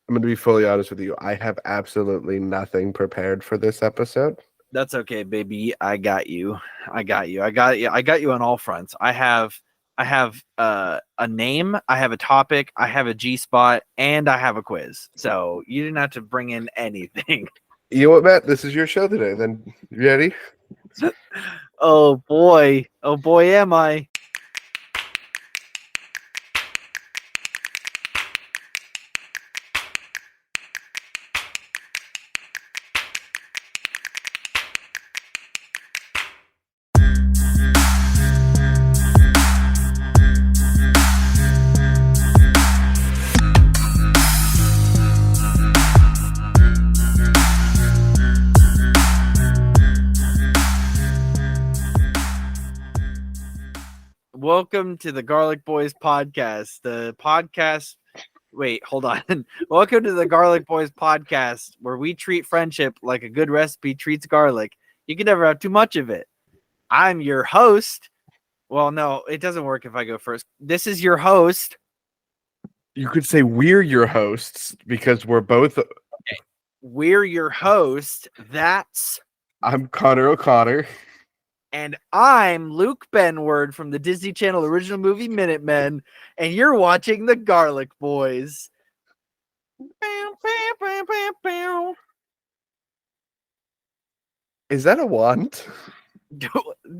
I'm going to be fully honest with you. I have absolutely nothing prepared for this episode. That's okay, baby. I got you. I got you. I got you. I got you on all fronts. I have a name, I have a topic, I have a G spot, and I have a quiz. So you didn't have to bring in anything. You know what, Matt? This is your show today. Then you ready? Oh boy. Oh boy, am I. Welcome to the Garlic Boys podcast. The podcast. Wait, hold on. Welcome to the Garlic Boys podcast, where we treat friendship like a good recipe treats garlic. You can never have too much of it. I'm your host. Well, no, it doesn't work if I go first. This is your host. You could say we're your hosts because we're both. We're your host. That's. I'm Connor O'Connor. And I'm Luke Benward from the Disney Channel original movie Minutemen, and you're watching the Garlic Boys. Is that a wand?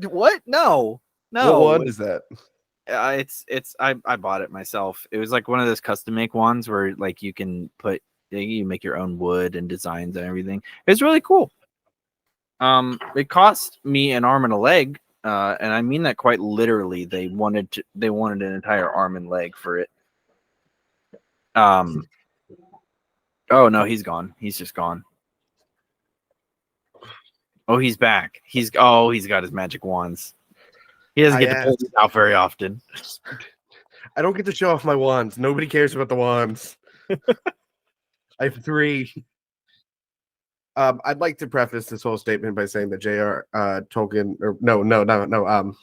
What? No. What wand is that? I bought it myself. It was like one of those custom make ones where like you can you make your own wood and designs and everything. It's really cool. It cost me an arm and a leg, and I mean that quite literally. They wanted an entire arm and leg for it. Oh no, he's gone. He's just gone. Oh, he's back. He's got his magic wands. He doesn't get to pull these out very often. I don't get to show off my wands. Nobody cares about the wands. I have 3. I'd like to preface this whole statement by saying that J.R. Tolkien, or no,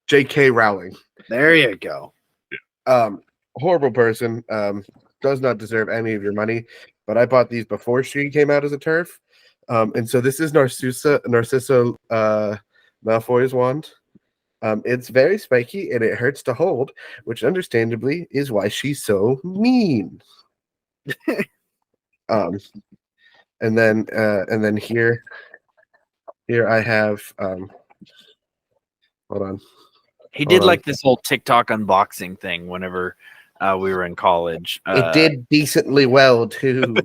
J.K. Rowling. There you go. Horrible person. Does not deserve any of your money. But I bought these before she came out as a TERF. And so this is Narcissa Malfoy's wand. It's very spiky and it hurts to hold, which understandably is why she's so mean. And then here I have hold on. He did like this whole TikTok unboxing thing whenever we were in college. It did decently well too.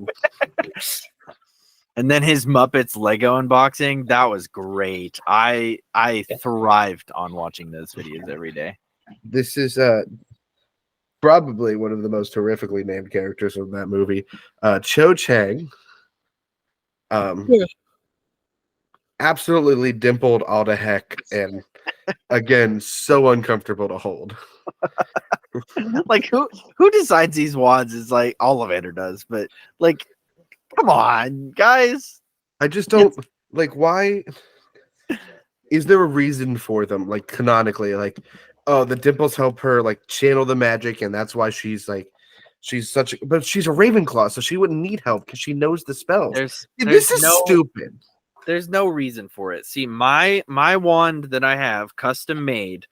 And then his Muppets Lego unboxing, that was great. I thrived on watching those videos every day. This is probably one of the most horrifically named characters of that movie. Cho Chang. Absolutely dimpled all the heck, and again, so uncomfortable to hold. Like who designs these wands is like Ollivander does, but like, come on, guys. I just don't like. Why is there a reason for them? Like canonically, like, oh, the dimples help her like channel the magic, and that's why she's such a, but she's a Ravenclaw, so she wouldn't need help because she knows the spells. This is stupid. There's no reason for it. See, my wand that I have custom made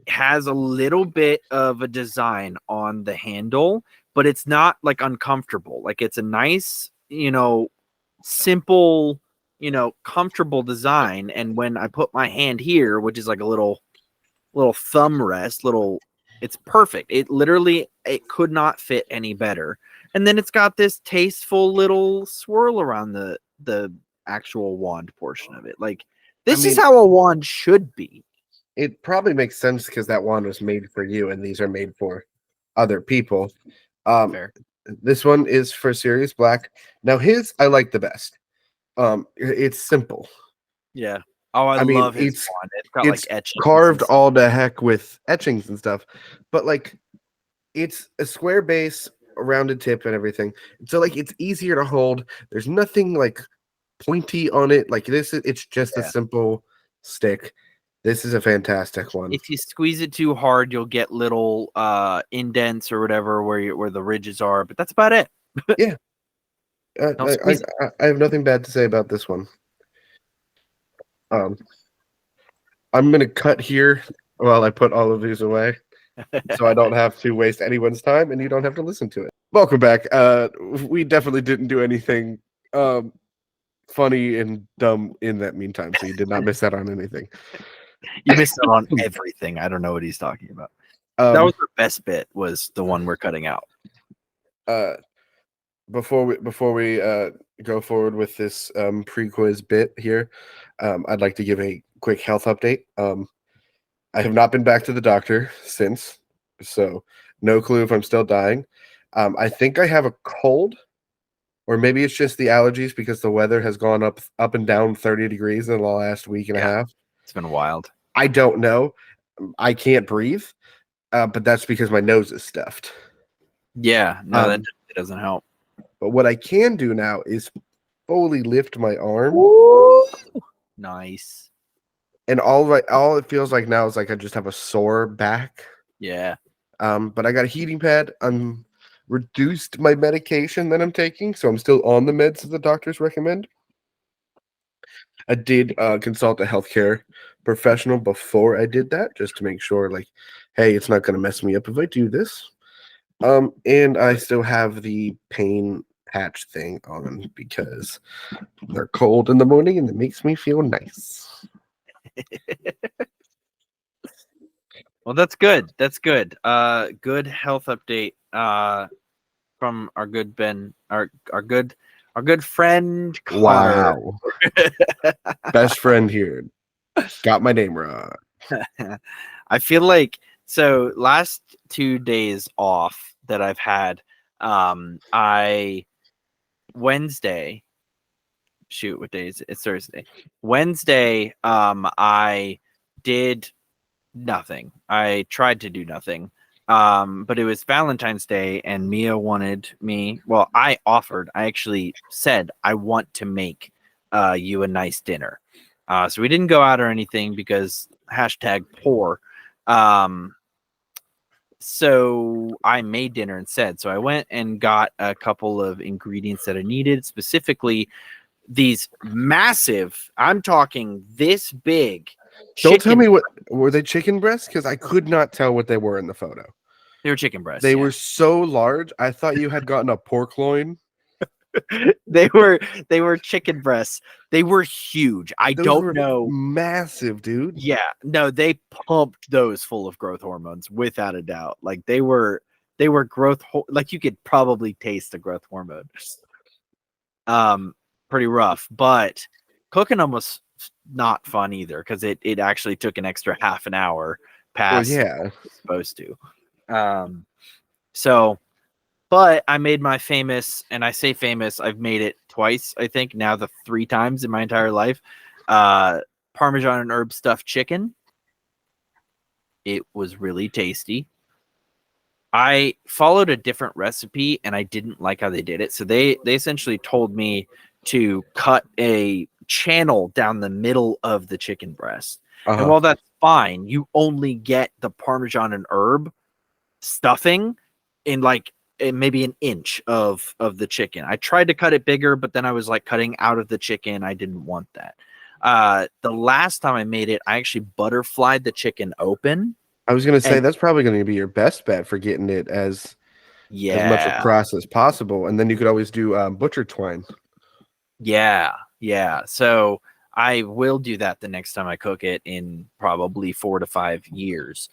has a little bit of a design on the handle, but it's not like uncomfortable. Like it's a nice, simple, comfortable design. And when I put my hand here, which is like a little thumb rest, it's perfect. It could not fit any better. And then it's got this tasteful little swirl around the actual wand portion of it. Like this is how a wand should be. It probably makes sense because that wand was made for you and these are made for other people. Fair. This one is for Sirius Black. Now his I like the best. It's simple. Yeah. Oh, I love his wand. It's got like etchings. Carved all the heck with etchings and stuff. But like it's a square base, a rounded tip and everything. So like it's easier to hold. There's nothing like pointy on it. Like this, it's just a simple stick. This is a fantastic one. If you squeeze it too hard, you'll get little indents or whatever where the ridges are, but that's about it. Yeah. Don't squeeze it. I have nothing bad to say about this one. I'm gonna cut here while I put all of these away, so I don't have to waste anyone's time, and you don't have to listen to it. Welcome back. We definitely didn't do anything funny and dumb in that meantime, so you did not miss out on anything. You missed out on everything. I don't know what he's talking about. That was the best bit. Was the one we're cutting out. Before we go forward with this pre-quiz bit here, I'd like to give a quick health update. I have not been back to the doctor since, so no clue if I'm still dying. I think I have a cold, or maybe it's just the allergies because the weather has gone up and down 30 degrees in the last week and a half. It's been wild. I don't know. I can't breathe, but that's because my nose is stuffed. Yeah, no, that doesn't help. But what I can do now is fully lift my arm. Ooh, nice. And all it feels like now is like I just have a sore back. Yeah. But I got a heating pad. I'm reduced my medication that I'm taking, so I'm still on the meds that the doctors recommend. I did consult a healthcare professional before I did that, just to make sure, like, hey, it's not going to mess me up if I do this. And I still have the pain patch thing on because they're cold in the morning and it makes me feel nice. Well, that's good. That's good. Good health update from our good Ben, our good friend Connor. Wow. Best friend here. Got my name wrong. I feel like so last 2 days off that I've had, Wednesday. Shoot, what day is it? It's Thursday. Wednesday, I did nothing. I tried to do nothing. But it was Valentine's Day and Mia wanted me. Well, I actually said I want to make you a nice dinner. So we didn't go out or anything because #poor. So I made dinner instead. So I went and got a couple of ingredients that I needed, specifically these massive, I'm talking this big. Don't tell me what were they chicken breasts? Because I could not tell what they were in the photo. They were chicken breasts. They were so large. I thought you had gotten a pork loin. They were chicken breasts. They were huge. Those don't know. Massive, dude. Yeah, no, they pumped those full of growth hormones without a doubt. Like they were growth. Like you could probably taste the growth hormone. Pretty rough, but cooking them was not fun either because it actually took an extra half an hour past. Well, yeah, supposed to. So. But I made my famous, and I say famous, I've made it twice, I think, now the 3 times in my entire life. Parmesan and herb stuffed chicken. It was really tasty. I followed a different recipe, and I didn't like how they did it. So they essentially told me to cut a channel down the middle of the chicken breast. And while that's fine, you only get the Parmesan and herb stuffing in like maybe an inch of the chicken. I tried to cut it bigger, but then I was like cutting out of the chicken. I didn't want that. The last time I made it, I actually butterflied the chicken open. I was going to say that's probably going to be your best bet for getting it as much across as possible. And then you could always do butcher twine. Yeah. So I will do that the next time I cook it in probably 4 to 5 years.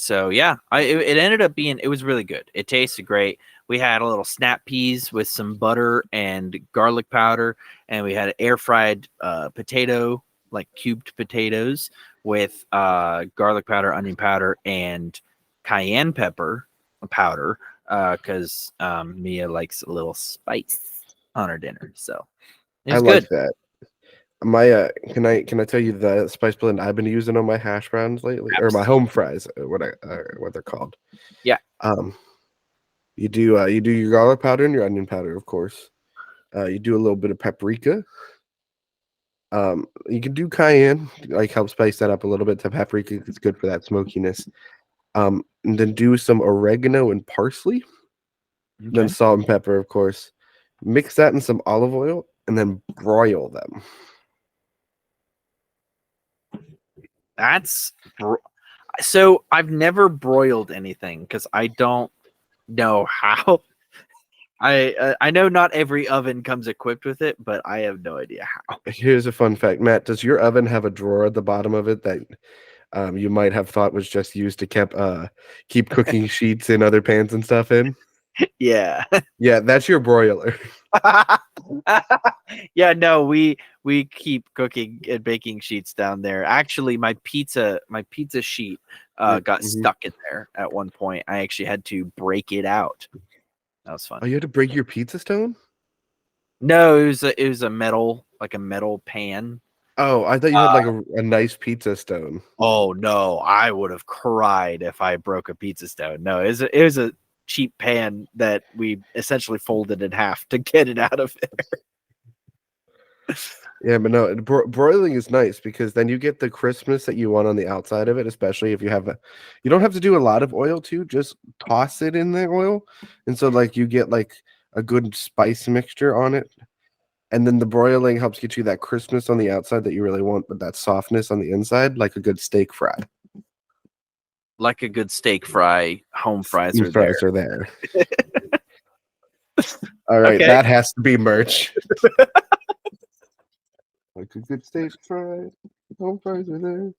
So yeah, it ended up being, it was really good. It tasted great. We had a little snap peas with some butter and garlic powder, and we had an air fried potato, like cubed potatoes with garlic powder, onion powder, and cayenne pepper powder because Mia likes a little spice on her dinner. So it was good. Like that. My can I tell you the spice blend I've been using on my hash browns lately, or my home fries, what they're called? Yeah. You do your garlic powder and your onion powder, of course. You do a little bit of paprika, You can do cayenne, like help spice that up a little bit. To paprika, it's good for that smokiness. And then do some oregano and parsley. Then Okay. salt and pepper, of course. Mix that in some olive oil and then broil them. That's so I've never broiled anything because I don't know how. I know not every oven comes equipped with it, but I have no idea how. Here's a fun fact, Matt. Does your oven have a drawer at the bottom of it that you might have thought was just used to keep cooking sheets and other pans and stuff in? Yeah. Yeah, that's your broiler. Yeah, no, we keep cooking and baking sheets down there. Actually, my pizza sheet got Mhm. stuck in there at one point. I actually had to break it out. That was fun. Oh, you had to break your pizza stone? No, it was a metal pan. Oh, I thought you had like a nice pizza stone. Oh no, I would have cried if I broke a pizza stone. No, it was a cheap pan that we essentially folded in half to get it out of it. Yeah, but no, broiling is nice because then you get the crispness that you want on the outside of it, especially if you have you don't have to do a lot of oil too, just toss it in the oil. And so like you get like a good spice mixture on it. And then the broiling helps get you that crispness on the outside that you really want, but that softness on the inside, like a good steak fry. Like a good steak fry, home fries are there. Fries are there. All right, Okay. that has to be merch. Like a good steak fry, home fries are there.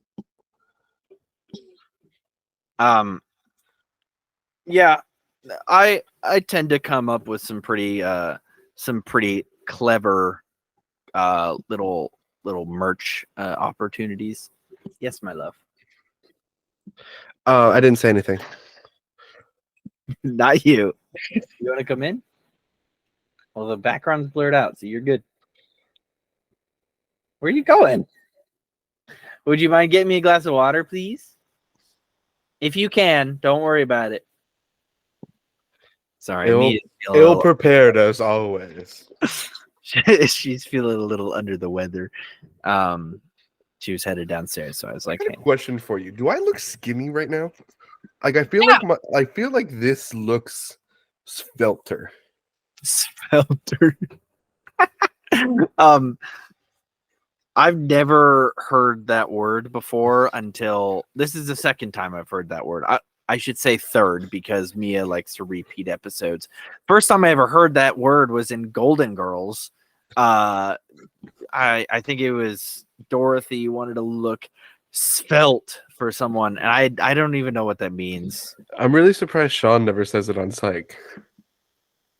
Yeah, I tend to come up with some pretty clever little merch opportunities. Yes, my love. I didn't say anything. Not you. You want to come in? Well, the background's blurred out, so you're good. Where are you going? Would you mind getting me a glass of water, please? If you can, don't worry about it. Sorry, ill prepared as always. She's feeling a little under the weather. She was headed downstairs, so I was like, I got hey. a question for you. Do I look skinny right now? Like I feel like this looks spelter. Spelter. I've never heard that word before until this is the second time I've heard that word. I should say third because Mia likes to repeat episodes. First time I ever heard that word was in Golden Girls. I think it was Dorothy wanted to look svelte for someone, and I don't even know what that means. I'm really surprised Sean never says it on Psych.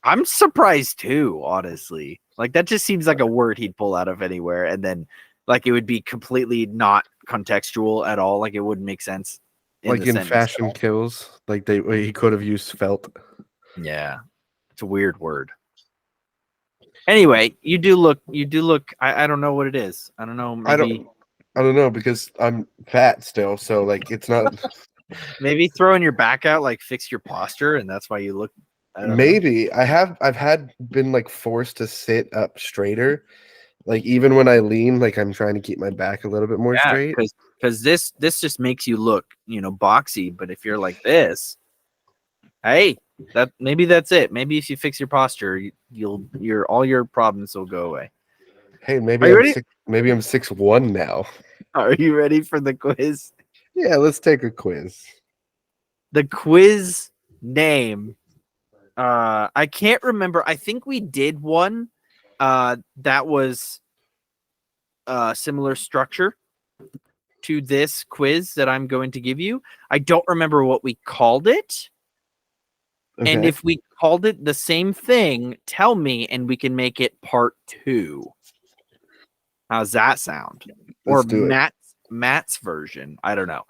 I'm surprised too, honestly. Like that just seems like a word he'd pull out of anywhere, and then like it would be completely not contextual at all. Like it wouldn't make sense. Like in Fashion Kills, like he could have used felt. Yeah, it's a weird word. Anyway, you do look. I don't know what it is. I don't know. Maybe I don't know because I'm fat still, so like it's not. Maybe throwing your back out like fix your posture, and that's why you look. Maybe know. I've been like forced to sit up straighter. Like even when I lean, like I'm trying to keep my back a little bit more straight. Because this just makes you look, boxy. But if you're like this, hey, maybe that's it. Maybe if you fix your posture, all your problems will go away. Hey, maybe I'm 6'1" now. Are you ready for the quiz? Yeah, let's take a quiz. The quiz name. I can't remember. I think we did one that was similar structure to this quiz that I'm going to give you. I don't remember what we called it. Okay. And if we called it the same thing, tell me and we can make it part 2. How's that sound? Let's do Matt's version. I don't know.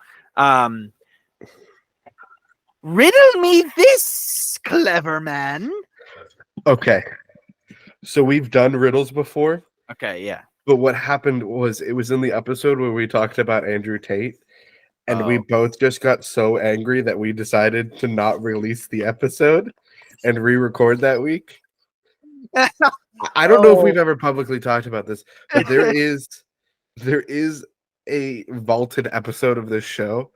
Riddle me this, clever man. Okay. So we've done riddles before. Okay, yeah. But what happened was it was in the episode where we talked about Andrew Tate, and we both just got so angry that we decided to not release the episode and re-record that week. I don't know if we've ever publicly talked about this, but there is there is a vaulted episode of this show.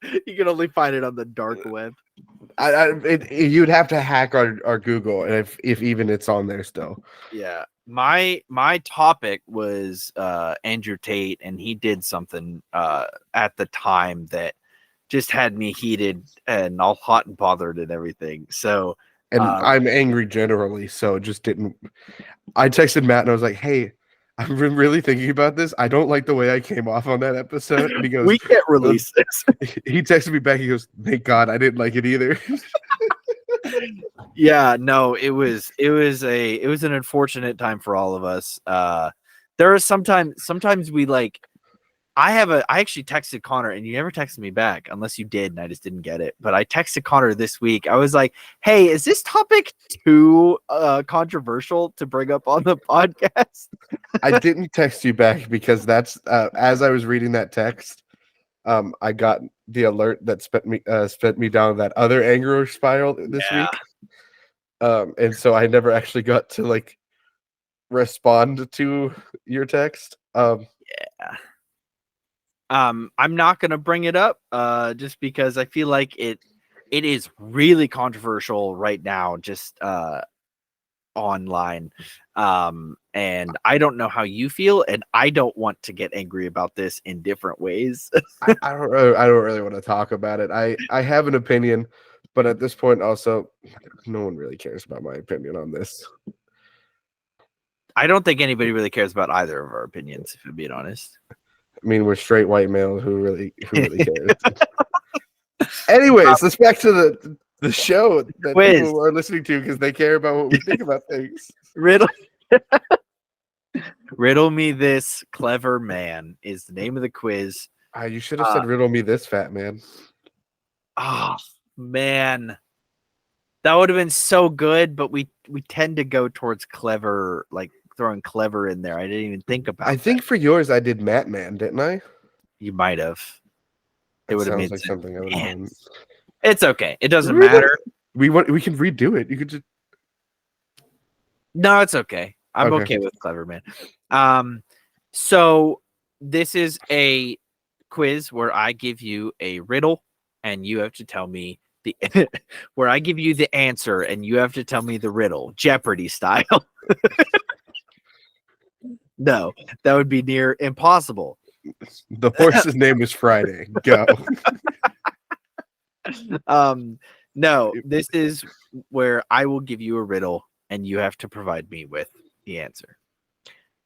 You can only find it on the dark web. You'd have to hack our Google, and if even it's on there still. Yeah. My topic was Andrew Tate, and he did something at the time that just had me heated and all hot and bothered and everything. So And I'm angry generally, so it just didn't. I texted Matt and I was like, "Hey, I've been really thinking about this. I don't like the way I came off on that episode." And he goes, we can't release this. He texted me back. He goes, "Thank God I didn't like it either." Yeah, no, it was an unfortunate time for all of us. There are sometimes we like I actually texted Connor, and you never texted me back unless you did and I just didn't get it. But I texted Connor this week. I was like, "Hey, is this topic too controversial to bring up on the podcast?" I didn't text you back because that's as I was reading that text, I got the alert that spent me down that other anger spiral this week. And so I never actually got to like respond to your text. I'm not gonna bring it up just because I feel like it is really controversial right now, just online. And I don't know how you feel, and I don't want to get angry about this in different ways. I don't really want to talk about it. I have an opinion, but at this point also no one really cares about my opinion on this. I don't think anybody really cares about either of our opinions, if I'm being honest. I mean, we're straight white males. Who really cares? Anyways, let's back to the show that Quiz. people are listening to because they care about what we think about things. Riddle me this, clever man is the name of the quiz. You should have said riddle me this, fat man. Oh man, that would have been so good, but we tend to go towards clever, like throwing clever in there. I didn't even think about. I think for yours I did Matt Man, didn't I? You might have. It would have made like sense. something I would have done. It's okay. It doesn't matter. We can redo it. You could just. No, it's okay. I'm okay with clever man. So this is a quiz where I give you a riddle and you have to tell me where I give you the answer and you have to tell me the riddle, Jeopardy style. No, that would be near impossible. The horse's name is Friday. Go. No, this is where I will give you a riddle and you have to provide me with the answer.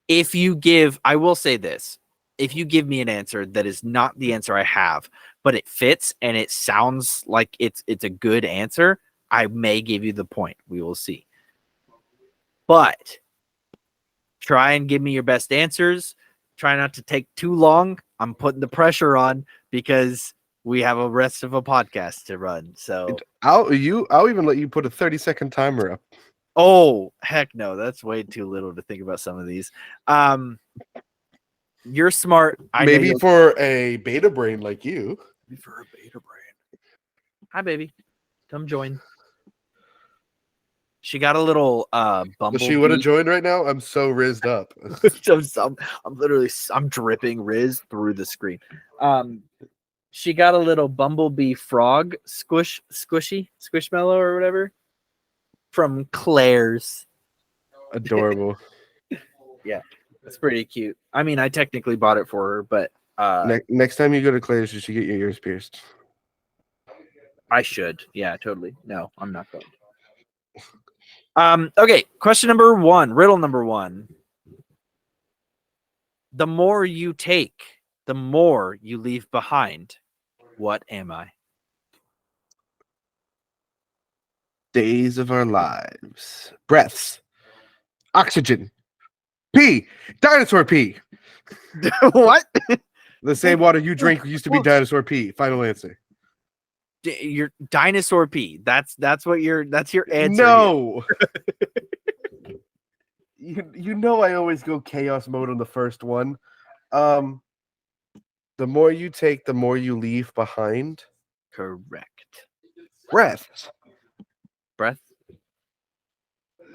I will say this. If you give me an answer that is not the answer I have, but it fits and it sounds like it's a good answer, I may give you the point. We will see. But try and give me your best answers. Try not to take too long. I'm putting the pressure on because we have a rest of a podcast to run. So I'll even let you put a 30-second timer up. Oh, heck no. That's way too little to think about some of these. You're smart. Maybe for a beta brain like you. For a beta brain. Hi, baby. Come join. She got a little bumblebee. Does she want to join right now? I'm so rizzed up. I'm dripping Riz through the screen. She got a little bumblebee frog squishmallow or whatever from Claire's. Adorable. Yeah, it's pretty cute. I mean, I technically bought it for her, but next time you go to Claire's, you should get your ears pierced. I should. Yeah, totally. No, I'm not going. Okay, question number 1, riddle number 1. The more you take, the more you leave behind. What am I? Days of our lives. Breaths. Oxygen. Pee. Dinosaur pee. What? The same water you drink used to be dinosaur pee. Final answer. Your dinosaur pee. That's your answer. No. You know I always go chaos mode on the first one. The more you take, the more you leave behind. Correct. Breath.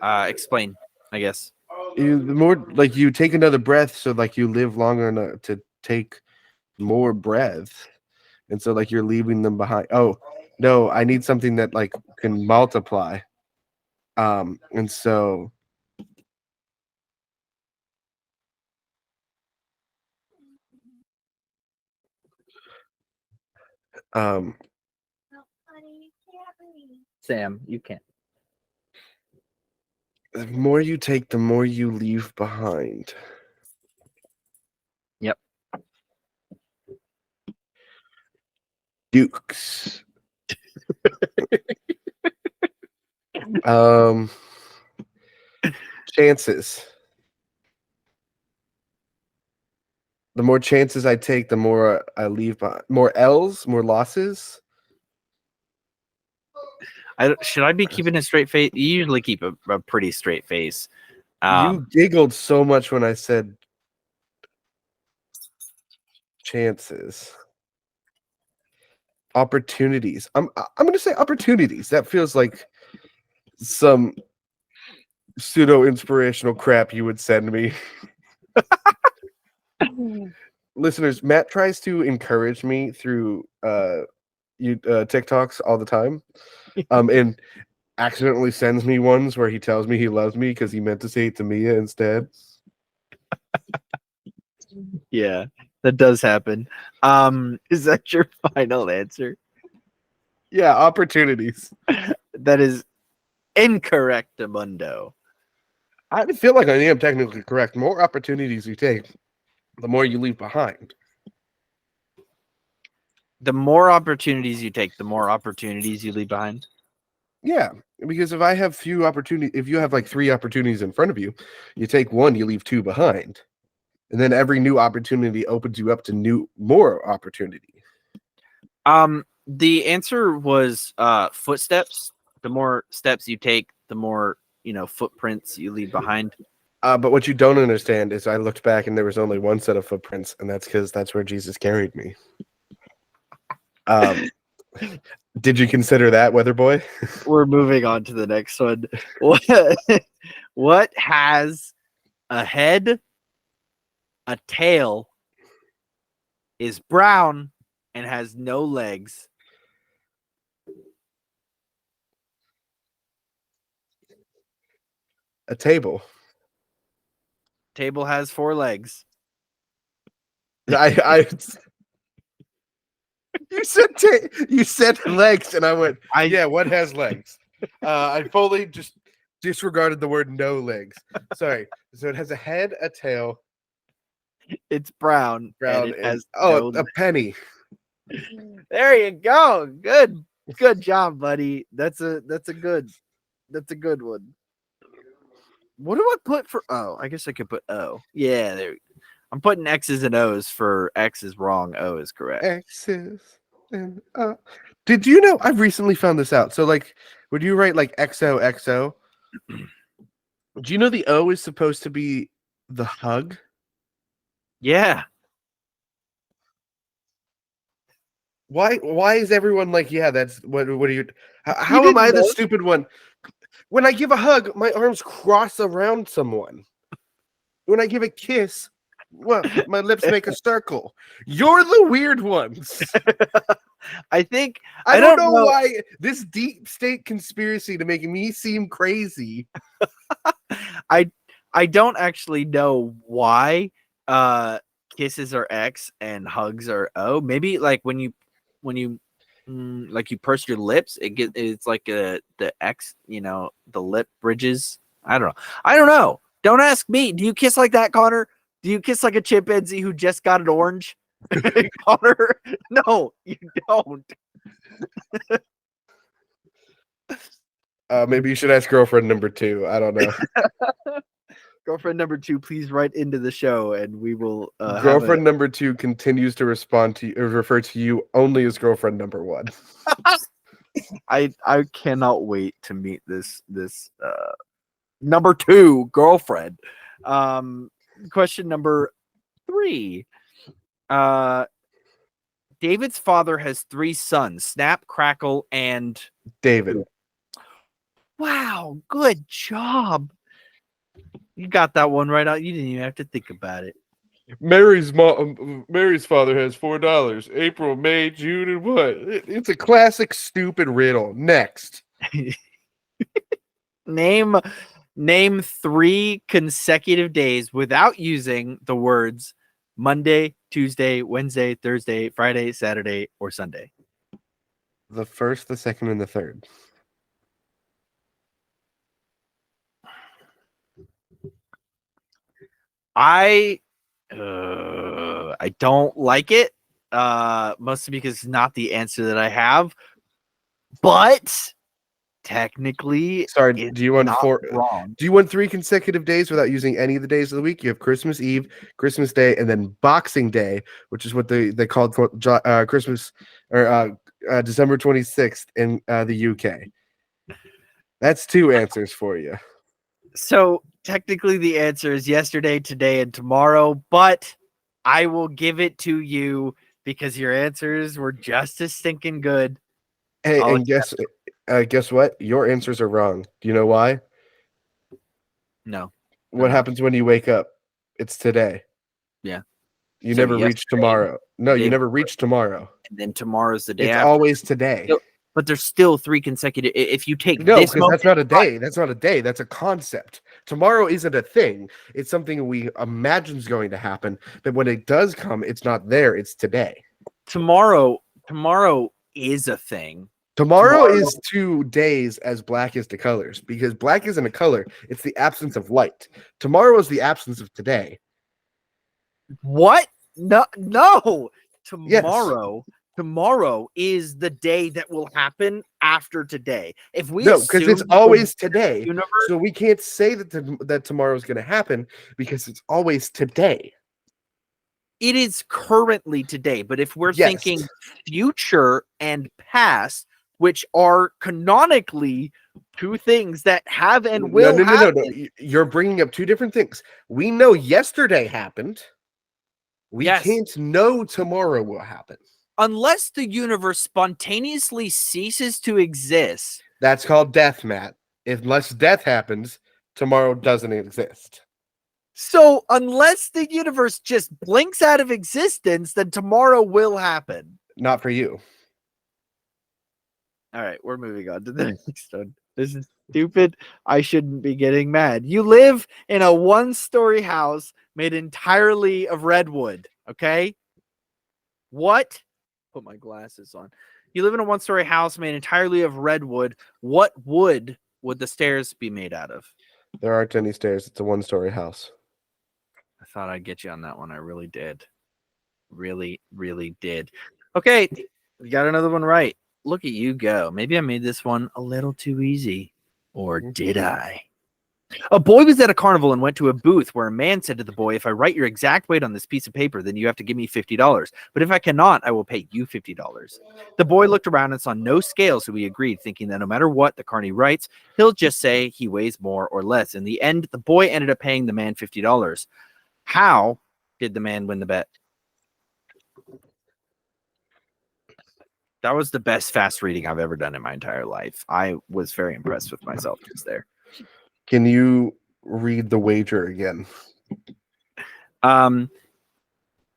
Explain, I guess. The more like you take another breath, so like you live longer enough to take more breath, and so like you're leaving them behind. Oh no, I need something that like can multiply. And so um Sam, you can't. the more you take, the more you leave behind. Yep. Dukes. um Chances. The more chances I take, the more I leave behind. More L's, more losses. Should I be keeping a straight face? You usually keep a pretty straight face. You giggled so much when I said chances. Opportunities. I'm gonna say opportunities. That feels like some pseudo inspirational crap you would send me. Listeners, Matt tries to encourage me through TikToks all the time. And accidentally sends me ones where he tells me he loves me because he meant to say it to Mia instead. Yeah, that does happen. Is that your final answer? Yeah, opportunities. That is incorrect, Mundo. I feel like I am technically correct. The more opportunities you take, the more you leave behind. The more opportunities you take, the more opportunities you leave behind. Yeah, because if I have few opportunities, if you have like 3 opportunities in front of you, you take one, you leave 2 behind. And then every new opportunity opens you up to more opportunity. The answer was footsteps. The more steps you take, the more footprints you leave behind. But what you don't understand is I looked back and there was only one set of footprints, and that's because that's where Jesus carried me. Did you consider that, Weather Boy? We're moving on to the next one. What has a head, a tail, is brown, and has no legs? A table. Table has 4 legs. I you said legs, and I went, yeah, what has legs? I fully just disregarded the word no legs. Sorry. So it has a head, a tail. It's brown, and it has no a penny. There you go. Good job, buddy. That's a good one. What do I put for O? I guess I could put O. Yeah, there. I'm putting X's and O's for X is wrong, O is correct. X's and O. Did you know I've recently found this out? So like would you write like XOXO? Do you know the O is supposed to be the hug? Yeah. Why is everyone like, yeah, that's what are you how You am I didn't the know? stupid one? When I give a hug, my arms cross around someone. When I give a kiss, well, my lips make a circle. You're the weird ones. I think I don't know why this deep state conspiracy to make me seem crazy. I don't actually know why kisses are X and hugs are O. Maybe like when you like you purse your lips, it's like the X, the lip bridges. I don't know. Don't ask me. Do you kiss like that, Connor? Do you kiss like a chimpanzee who just got an orange? Connor, no, you don't. Maybe you should ask girlfriend number 2. I don't know. Girlfriend number 2, please write into the show, and we will. Girlfriend number 2 continues to refer to you only as girlfriend number 1. I cannot wait to meet this number 2 girlfriend. Question number 3. David's father has 3 sons: Snap, Crackle, and David. Wow, good job. You got that one right out. You didn't even have to think about it. Mary's father has $4. April, May, June, and what? It's a classic stupid riddle. Next. Name 3 consecutive days without using the words Monday, Tuesday, Wednesday, Thursday, Friday, Saturday, or Sunday. The first, the second, and the third. I don't like it. Mostly because it's not the answer that I have. But technically, Sorry, it's do you want not 4? wrong. Do you want 3 consecutive days without using any of the days of the week? You have Christmas Eve, Christmas Day, and then Boxing Day, which is what they called for Christmas or December 26th in the UK. That's 2 answers for you. So technically, the answer is yesterday, today, and tomorrow. But I will give it to you because your answers were just as stinking good. Hey, I'll and guess what? Your answers are wrong. Do you know why? No. What not. happens when you wake up? It's today. Yeah. You So never reach yesterday, tomorrow. No, the you day never before, reach tomorrow. and then tomorrow's the day It's after. always today. But there's still 3 consecutive. If you take No, this because moment, that's not a day. That's not a day. That's a concept. Tomorrow isn't a thing. It's something we imagine is going to happen. But when it does come, it's not there. It's today. tomorrow is a thing. Tomorrow is 2 days as black as the colors because black isn't a color. It's the absence of light. Tomorrow is the absence of today. What? No. Yes. Tomorrow is the day that will happen after today. If we No, because it's assume always the today. universe, So we can't say that tomorrow is going to happen because it's always today. it is currently today. But if we're Yes. thinking future and past, which are canonically 2 things that have and will happen. No. You're bringing up 2 different things. We know yesterday happened. We Yes. can't know tomorrow will happen. Unless the universe spontaneously ceases to exist. That's called death, Matt. Unless death happens, tomorrow doesn't exist. So unless the universe just blinks out of existence, then tomorrow will happen. Not for you. All right, we're moving on to the next one. This is stupid. I shouldn't be getting mad. You live in a 1-story house made entirely of redwood. Okay. What? Put my glasses on. You live in a 1-story house made entirely of redwood. What wood would the stairs be made out of? There aren't any stairs. It's a 1-story house. I thought I'd get you on that one. I really did. Really, really did. Okay, you got another one right. Look at you go. Maybe I made this one a little too easy. Or did I? A boy was at a carnival and went to a booth where a man said to the boy, if I write your exact weight on this piece of paper, then you have to give me $50. But if I cannot, I will pay you $50. The boy looked around and saw no scale, so he agreed, thinking that no matter what the carny writes, he'll just say he weighs more or less. In the end, the boy ended up paying the man $50. How did the man win the bet? That was the best fast reading I've ever done in my entire life. I was very impressed with myself just there. Can you read the wager again?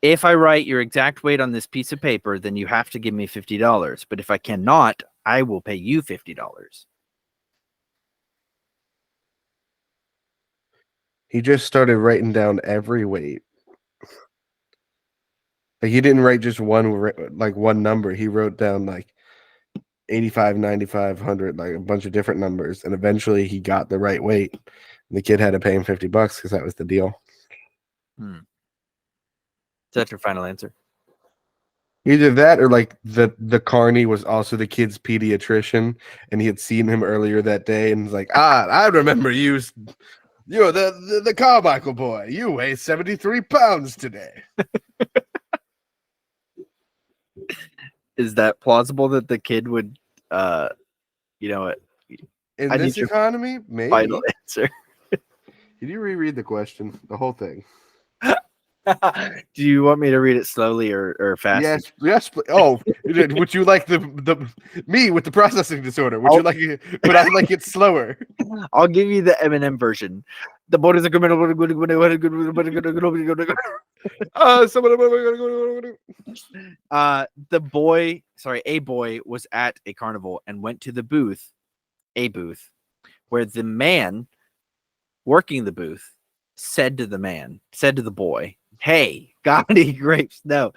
If I write your exact weight on this piece of paper, then you have to give me $50. But if I cannot, I will pay you $50. He just started writing down every weight. Like he didn't write just one number. He wrote down like 85, 95, 100, like a bunch of different numbers. And eventually he got the right weight. And the kid had to pay him $50 because that was the deal. Is that your final answer? Either that or like the carny was also the kid's pediatrician and he had seen him earlier that day and was like, I remember you. You're the Carmichael boy. You weigh 73 pounds today. Is that plausible that the kid would, in this economy, maybe. Final answer. Did you reread the question? The whole thing? Do you want me to read it slowly or fast? Yes. Oh, would you like the me with the processing disorder? Would I'll, you like it? Would I like it slower? I'll give you the Eminem version. The board is a good. A boy was at a carnival and went to the booth, where the man working the booth said to the boy, "Hey, got any grapes?" No.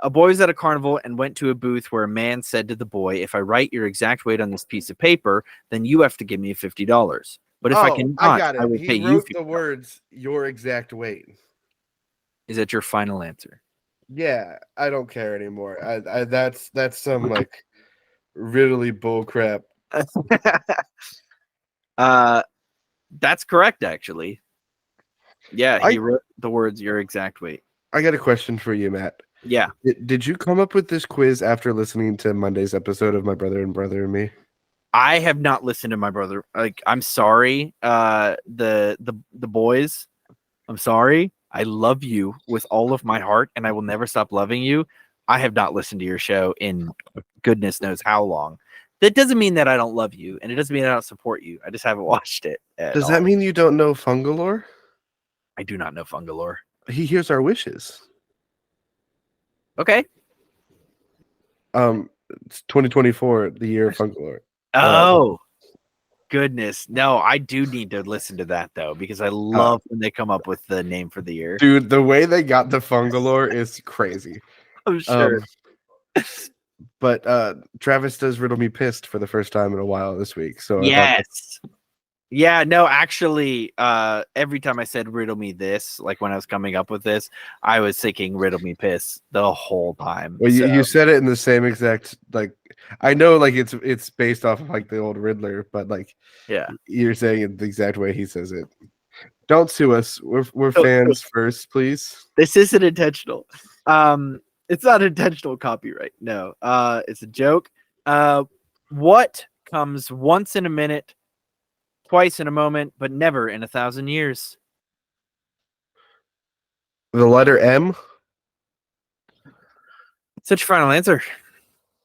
A boy was at a carnival and went to a booth where a man said to the boy, "If I write your exact weight on this piece of paper, then you have to give me $50. But if I Oh, I cannot, got I it. will He pay you wrote the $50." words "your exact weight." Is that your final answer? Yeah, I don't care anymore. That's some like riddly bull crap. That's correct, actually. Yeah, he I wrote the words "your exact weight." I got a question for you, Matt. Yeah, Did you come up with this quiz after listening to Monday's episode of My Brother and Me? I have not listened to my brother. Like, I'm sorry, the boys. I'm sorry. I love you with all of my heart, and I will never stop loving you. I have not listened to your show in goodness knows how long. That doesn't mean that I don't love you, and it doesn't mean I don't support you. I just haven't watched it at Does all. that mean you don't know Fungalore? I do not know Fungalore. He hears our wishes. Okay. It's 2024, the year of Fungalore. Oh, goodness. No, I do need to listen to that, though, because I love when they come up with the name for the year. Dude, the way they got the Fungalore is crazy. I'm sure. But Travis does Riddle Me Pissed for the first time in a while this week. So Yes. Yeah, no, actually, every time I said riddle me this, like when I was coming up with this, I was thinking riddle me piss the whole time. Well, So, you said it in the same exact like. I know, like it's based off of like the old Riddler, but like yeah. you're saying it the exact way he says it. Don't sue us. We're fans first, please. This isn't intentional. It's not intentional copyright. No. It's a joke. What comes once in a minute, twice in a moment, but never in 1,000 years? The letter M. Such your final answer.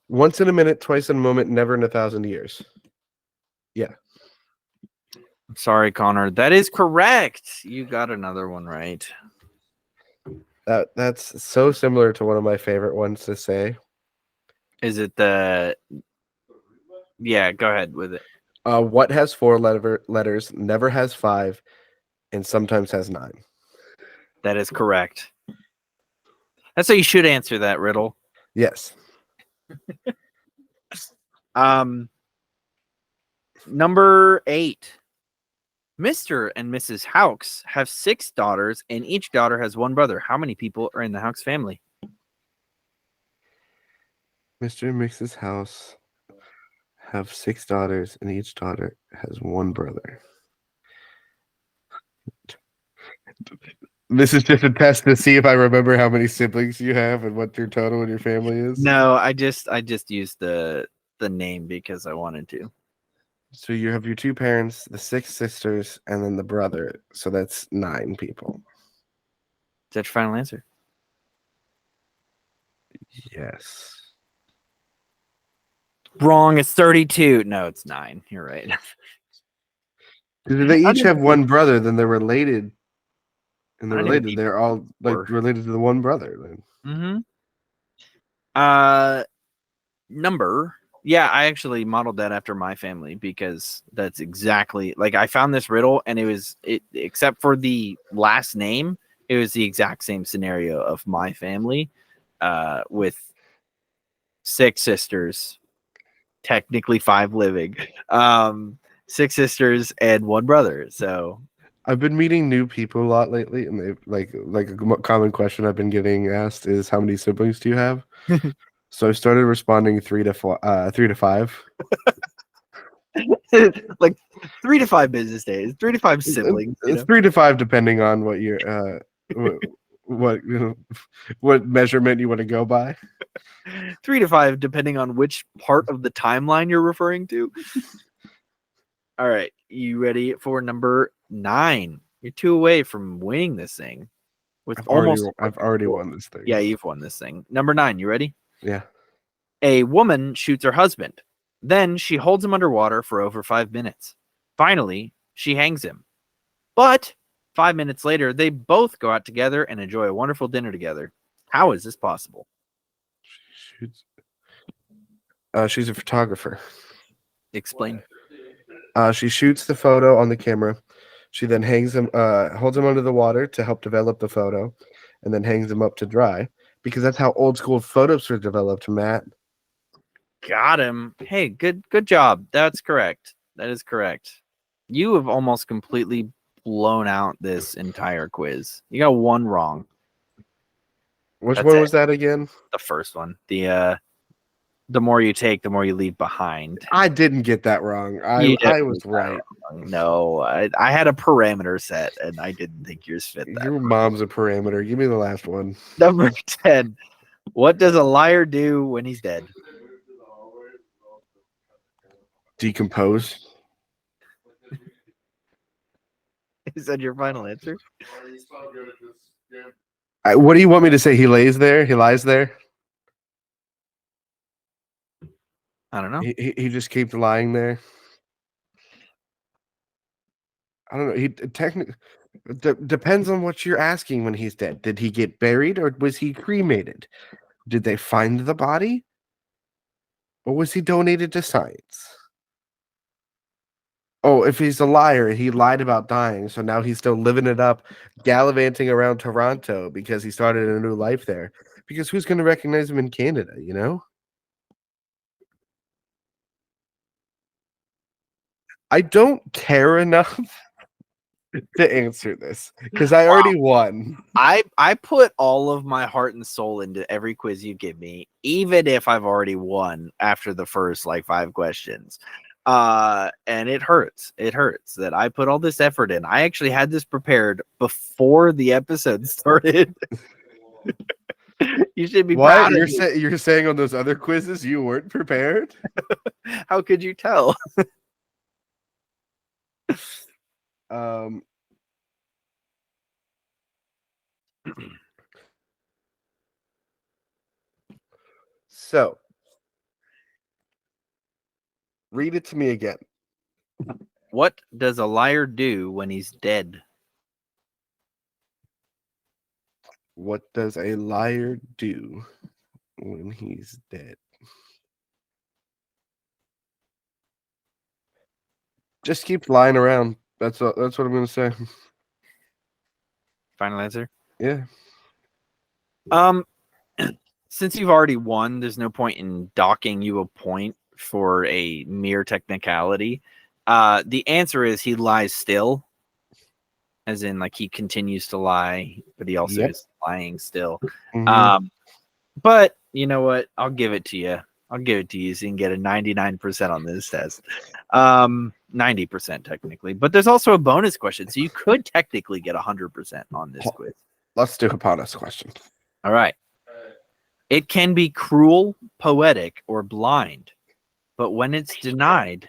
Once in a minute, twice in a moment, never in 1,000 years. Yeah. I'm sorry, Connor. That is correct. You got another one right. That's so similar to one of my favorite ones to say. Is it the? Yeah, go ahead with it. What has 4 letters, never has 5, and sometimes has 9? That is correct. That's how you should answer that riddle. Yes. Number 8. Mr. and Mrs. Haux have 6 daughters, and each daughter has 1 brother. How many people are in the Haux family? Mr. and Mrs. House have 6 daughters, and each daughter has 1 brother. This is just a test to see if I remember how many siblings you have and what your total in your family is. No, I just used the name because I wanted to. So you have your 2 parents, the 6 sisters, and then the brother. So that's 9 people. Is that your final answer? Yes. Wrong. It's 32. No, it's 9. You're right. They each have 1 brother, then they're related. And they're related. They're all like related to the 1 brother. Then. Number. Yeah, I actually modeled that after my family because that's exactly like I found this riddle and it except for the last name, it was the exact same scenario of my family, with 6 sisters, technically 5 living, 6 sisters and 1 brother. So I've been meeting new people a lot lately, and they like a common question I've been getting asked is, "How many siblings do you have?" So I started responding 3 to 5. like 3 to 5 business days, 3 to 5 siblings. It's 3 to 5 depending on what your what measurement you want to go by. 3 to 5 depending on which part of the timeline you're referring to. All right, you ready for number 9? You're 2 away from winning this thing. with I've already won this thing. Yeah, you've won this thing. Number 9, you ready? Yeah. A woman shoots her husband. Then she holds him underwater for over 5 minutes. Finally, she hangs him. But 5 minutes later, they both go out together and enjoy a wonderful dinner together. How is this possible? She's a photographer. Explain. She shoots the photo on the camera. She then hangs him, holds him under the water to help develop the photo, and then hangs him up to dry because that's how old school photos were developed, Matt. Got him. Hey, good job. That's correct. That is correct. You have almost completely blown out this entire quiz. You got one wrong. Which one was that again? The first one. The more you take, the more you leave behind. I didn't get that wrong. I was right. No, I had a parameter set, and I didn't think yours fit that. Your mom's a parameter. Give me the last one. Number 10. What does a liar do when he's dead? Decompose. Is that your final answer? What do you want me to say? He lays there? He lies there? I don't know. He just keeps lying there. I don't know. He technically depends on what you're asking when he's dead. Did he get buried or was he cremated? Did they find the body? Or was he donated to science? Oh, if he's a liar, he lied about dying, so now he's still living it up, gallivanting around Toronto because he started a new life there. Because who's going to recognize him in Canada, you know? I don't care enough to answer this because I already won. I put all of my heart and soul into every quiz you give me, even if I've already won after the first 5 questions. And it hurts. It hurts that I put all this effort in. I actually had this prepared before the episode started. You should be proud of me. You're saying on those other quizzes you weren't prepared? How could you tell? So read it to me again. What does a liar do when he's dead? What does a liar do when he's dead? Just keep lying around. That's what I'm going to say. Final answer? Yeah. Since you've already won, there's no point in docking you a point for a mere technicality. The answer is he lies still, as in he continues to lie, but he also is lying still. Mm-hmm. But you know what? I'll give it to you. I'll give it to you so you can get a 99% on this test. 90% technically, but there's also a bonus question, so you could technically get 100% on this quiz. Let's do a bonus question. All right. It can be cruel, poetic, or blind, but when it's denied,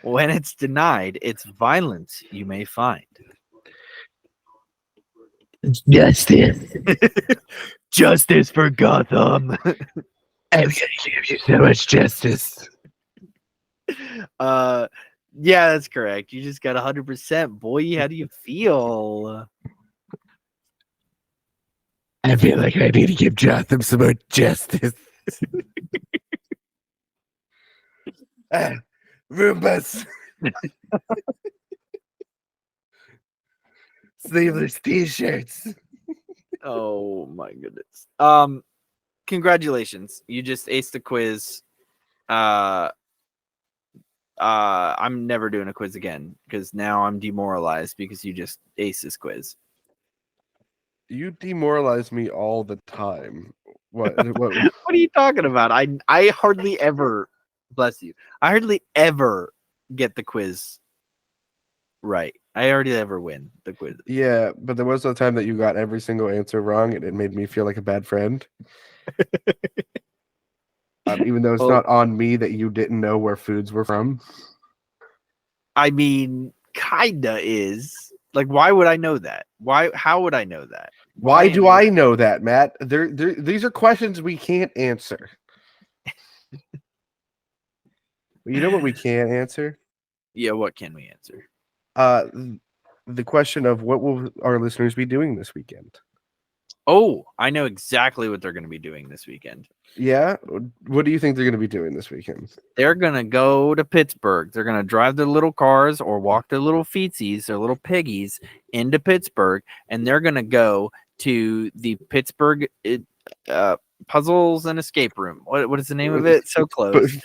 it's violence you may find. Justice. Justice for Gotham. I'm gonna give you so much justice. Yeah, that's correct. You just got 100%. Boy, how do you feel? I feel like I need to give Gotham some more justice. Roombas. Sleeveless t-shirts. Oh my goodness. Congratulations. You just aced the quiz. I'm never doing a quiz again because now I'm demoralized because you just aced this quiz. You demoralize me all the time. What What are you talking about? I hardly ever, bless you, I hardly ever get the quiz right. I already ever win the quiz. Yeah, but there was a time that you got every single answer wrong and it made me feel like a bad friend. Even though it's not on me that you didn't know where foods were from. I mean, kinda is. Like, why would I know that? Why? How would I know that? Why do am I know that, Matt? These are questions we can't answer. You know what we can answer? Yeah, what can we answer? Uh, the question of what will our listeners be doing this weekend? Oh, I know exactly what they're going to be doing this weekend. Yeah, what do you think they're going to be doing this weekend? They're going to go to Pittsburgh. They're going to drive their little cars or walk their little feetsies, their little piggies into Pittsburgh, and they're going to go to the Pittsburgh Puzzles and Escape Room. What is the name of it? So close.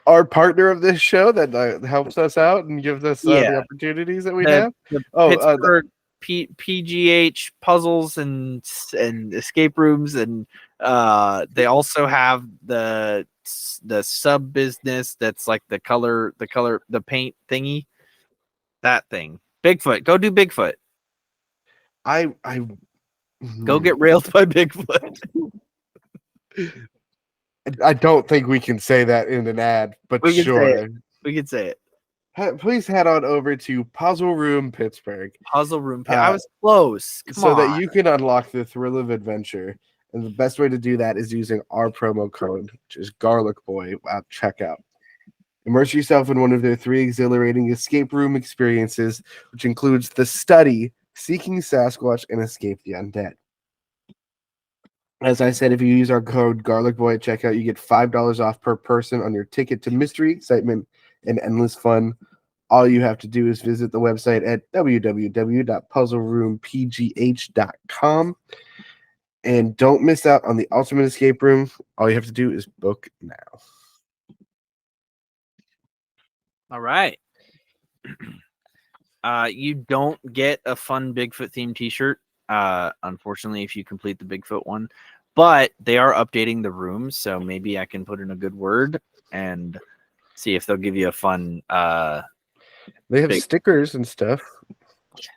Our partner of this show that helps us out and gives us the Yeah. opportunities that we The, have. the Oh, Pittsburgh PGH Puzzles and Escape Rooms, and they also have the sub business that's like the paint thingy, that thing. Bigfoot, go do Bigfoot. I Go get railed by Bigfoot. I don't think we can say that in an ad, but We can say sure. it. We can say it. Please head on over to Puzzle Room Pittsburgh Puzzle Room. I was close. Come on. that you can unlock the thrill of adventure. And the best way to do that is using our promo code, which is Garlic Boy at checkout. Immerse yourself in one of their 3 exhilarating escape room experiences, which includes the study, seeking Sasquatch, and escape the undead. As I said, if you use our code Garlic Boy at checkout, you get $5 off per person on your ticket to mystery, excitement, and endless fun. All you have to do is visit the website at www.puzzleroompgh.com. And don't miss out on the ultimate escape room. All you have to do is book now. All right. You don't get a fun Bigfoot themed t-shirt, unfortunately, if you complete the Bigfoot one, but they are updating the rooms, so maybe I can put in a good word and see if they'll give you a fun They have stickers and stuff.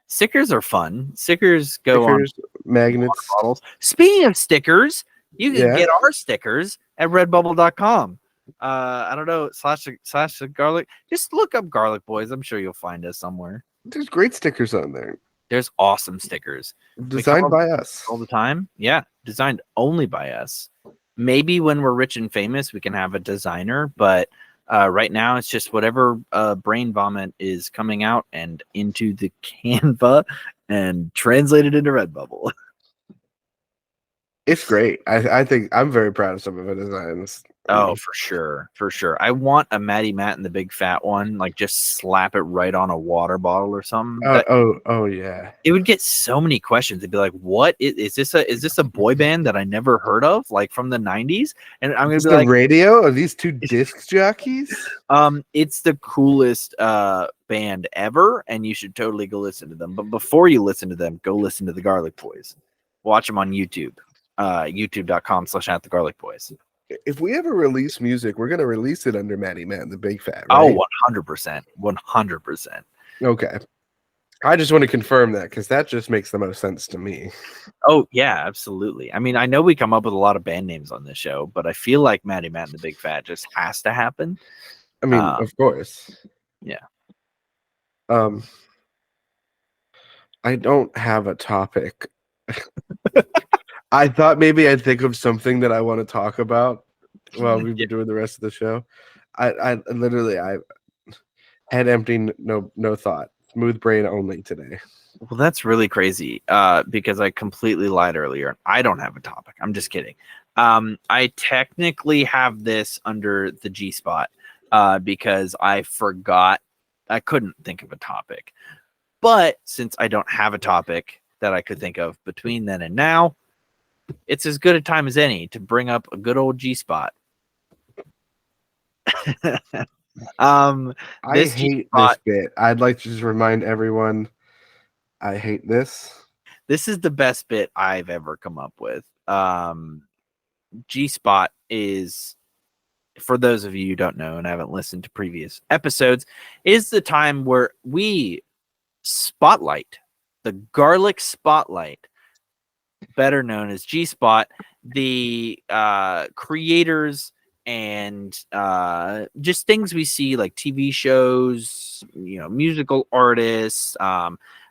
Stickers are fun. Stickers go Stickers, on magnets. bottles. Speaking of stickers, you can Yeah. get our stickers at redbubble.com. I don't know, slash the garlic. Just look up Garlic Boys. I'm sure you'll find us somewhere. There's great stickers on there. There's awesome stickers. Designed by us. All the time. Yeah. Designed only by us. Maybe when we're rich and famous, we can have a designer, but right now it's just whatever brain vomit is coming out and into the Canva and translated into Redbubble. It's great. I think I'm very proud of some of the designs. Oh, for sure. For sure. I want a Matty Matt and the Big Fat One, like just slap it right on a water bottle or something. Oh yeah. It would get so many questions. It'd be like, what is this a boy band that I never heard of, like from the 90s? And I'm gonna be like, radio? Are these 2 disc jockeys? It's the coolest band ever, and you should totally go listen to them. But before you listen to them, go listen to the Garlic Boys. Watch them on YouTube. youtube.com/@thegarlicboys. If we ever release music, we're gonna release it under Matty Matt and the Big Fat, right? Oh, 100%. 100%. Okay. I just want to confirm that because that just makes the most sense to me. Oh, yeah, absolutely. I mean, I know we come up with a lot of band names on this show, but I feel like Matty Matt and the Big Fat just has to happen. I mean, of course. Yeah. I don't have a topic. I thought maybe I'd think of something that I want to talk about while we've been doing the rest of the show. I literally head empty, no thought, smooth brain only today. Well, that's really crazy because I completely lied earlier. I don't have a topic. I'm just kidding. I technically have this under the G spot because I forgot. I couldn't think of a topic. But since I don't have a topic that I could think of between then and now, it's as good a time as any to bring up a good old G spot. I hate this bit. I'd like to just remind everyone I hate this. This is the best bit I've ever come up with. G spot is, for those of you who don't know and haven't listened to previous episodes, is the time where we spotlight the Garlic Spotlight, better known as G Spot, the creators and just things we see like TV shows, musical artists,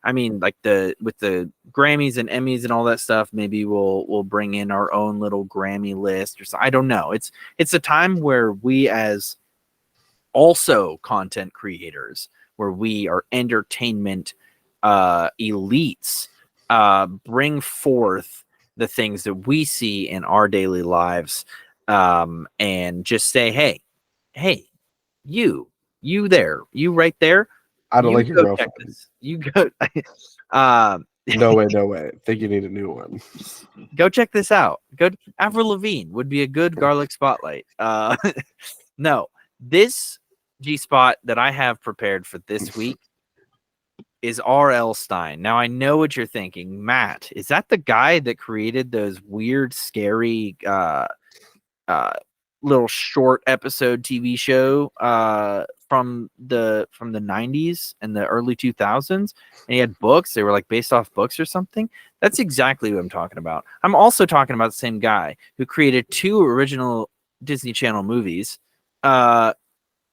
I mean, like with the Grammys and Emmys and all that stuff, maybe we'll bring in our own little Grammy list or so. I don't know. It's a time where we as also content creators, where we are entertainment elites, bring forth the things that we see in our daily lives, and just say, hey, you there, you right there. I don't You like your go girlfriend. check this. You go. um, No way, no way. I think you need a new one. Go check this out. Go. Avril Lavigne would be a good garlic spotlight. No, this G spot that I have prepared for this week is R.L. Stine. Now I know what you're thinking, Matt. Is that the guy that created those weird, scary, little short episode TV show from the 90s and the early 2000s? And he had books. They were like based off books or something. That's exactly what I'm talking about. I'm also talking about the same guy who created 2 original Disney Channel movies.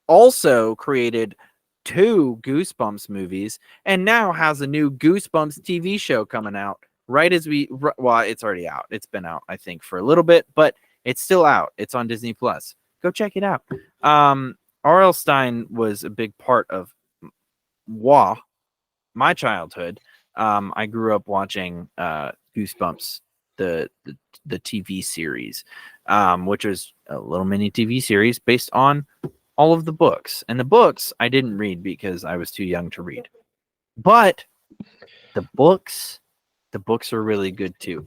Also created 2 Goosebumps movies, and now has a new Goosebumps TV show coming out right as well, it's already out. It's been out, I think, for a little bit, but it's still out. It's on Disney Plus. Go check it out. R.L. Stine was a big part of my childhood. I grew up watching Goosebumps, the TV series, which was a little mini TV series based on all of the books. And the books I didn't read because I was too young to read. But the books are really good too.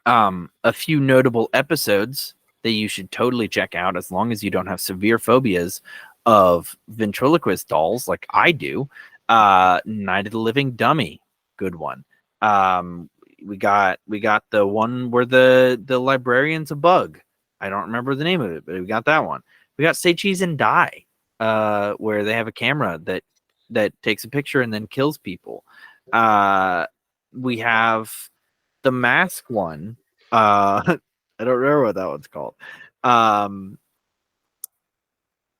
A few notable episodes that you should totally check out, as long as you don't have severe phobias of ventriloquist dolls like I do. Night of the Living Dummy, good one. We got the one where the librarian's a bug. I don't remember the name of it, but we got that one. We got Say Cheese and Die, where they have a camera that takes a picture and then kills people. We have the Mask one. I don't remember what that one's called.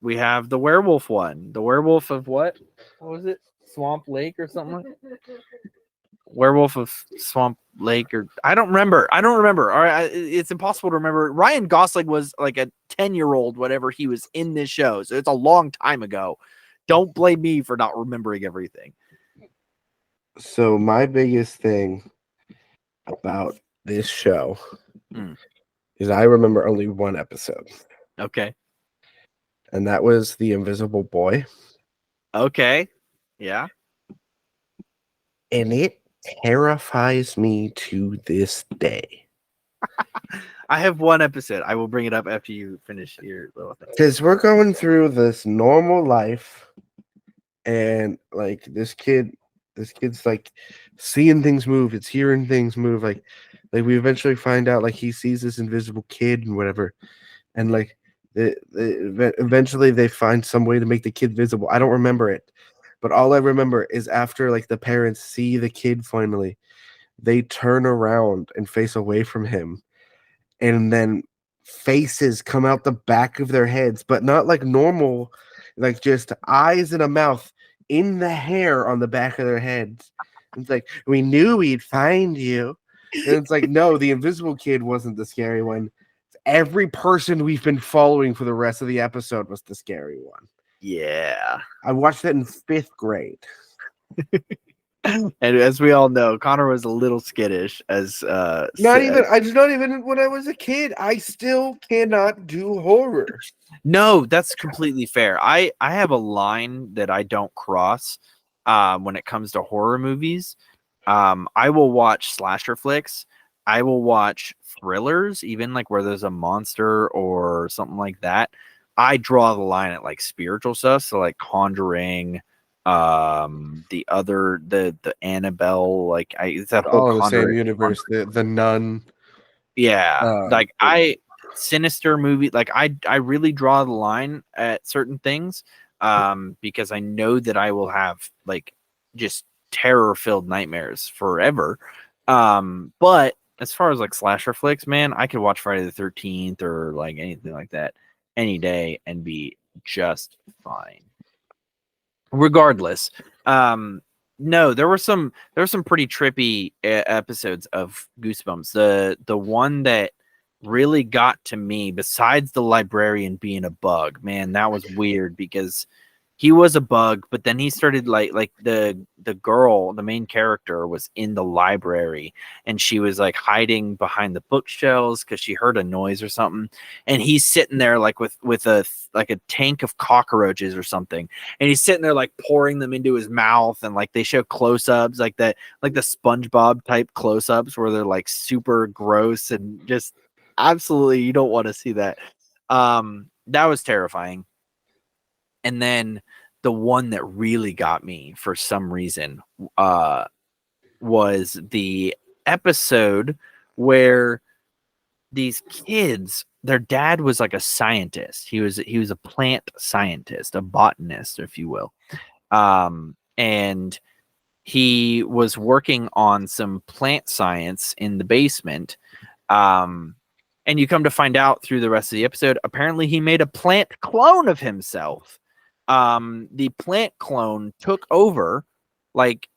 We have the werewolf one. The werewolf of what? What was it? Swamp Lake or something? Werewolf of Swamp Lake, or I don't remember. All right, it's impossible to remember. Ryan Gosling was like a 10-year-old whenever he was in this show, so it's a long time ago. Don't blame me for not remembering everything. So my biggest thing about this show is I remember only one episode. Okay. And that was The Invisible Boy. Okay. Yeah. And it terrifies me to this day. I have one episode. I will bring it up after you finish your little thing. Because we're going through this normal life, and like this kid's like seeing things move, it's hearing things move. Like we eventually find out like he sees this invisible kid and whatever, and like eventually they find some way to make the kid visible. I don't remember it, but all I remember is after like the parents see the kid finally, they turn around and face away from him, and then faces come out the back of their heads, but not like normal, like just eyes and a mouth in the hair on the back of their heads. It's like, we knew we'd find you. And it's like, no, the invisible kid wasn't the scary one. Every person we've been following for the rest of the episode was the scary one. Yeah. I watched that in 5th grade. And as we all know, Connor was a little skittish as not even when I was a kid. I still cannot do horror. No, that's completely fair. I have a line that I don't cross when it comes to horror movies. I will watch slasher flicks. I will watch thrillers, even like where there's a monster or something like that. I draw the line at like spiritual stuff, so like Conjuring, the Annabelle, like it's that whole all in the same Conjuring universe. The Nun. Yeah, like Sinister movie, like I really draw the line at certain things, because I know that I will have like just terror-filled nightmares forever. But as far as like slasher flicks, man, I could watch Friday the 13th or like anything like that any day and be just fine. Regardless, No, there were some pretty trippy episodes of Goosebumps. The one that really got to me, besides the librarian being a bug, man, that was weird because he was a bug, but then he started like the girl, the main character, was in the library and she was like hiding behind the bookshelves because she heard a noise or something, and he's sitting there like with a like a tank of cockroaches or something, and he's sitting there like pouring them into his mouth, and like they show close-ups like that, like the SpongeBob type close-ups where they're like super gross and just absolutely you don't want to see that. That was terrifying. And then the one that really got me for some reason was the episode where these kids, their dad was like a scientist. He was a plant scientist, a botanist, if you will. And he was working on some plant science in the basement. And you come to find out through the rest of the episode, apparently he made a plant clone of himself. The plant clone took over, like